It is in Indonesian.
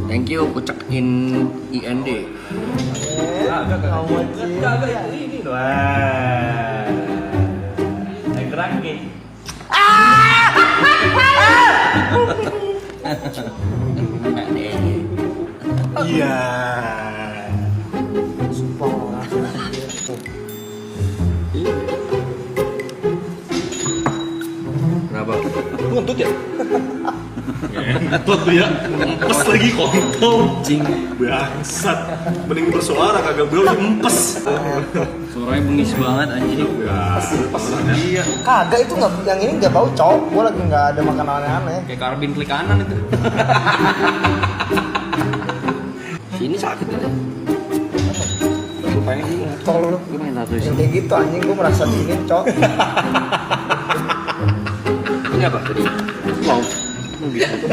Thank you, kucek in IND. Agak ini loh. Naik kerangkeng. Enggak deh. Iya. Kenapa? Nuntut ya? Ngetot tuh ya. Empes lagi kontol. Jing. Bangsat. Mending bersuara kagak bro empes. Suaranya bengis banget anjing. Iya. Kagak itu nggak, yang ini nggak bau cok. Gua lagi nggak ada makanan aneh-aneh. Kayak karbin klik kanan itu. Sini sakit ya. Gue pengen sih. Tol lu. Gue pengen tato Yang sini. kayak gitu anjing gua merasa dingin cok. Ini apa tadi? Wow. Gitu.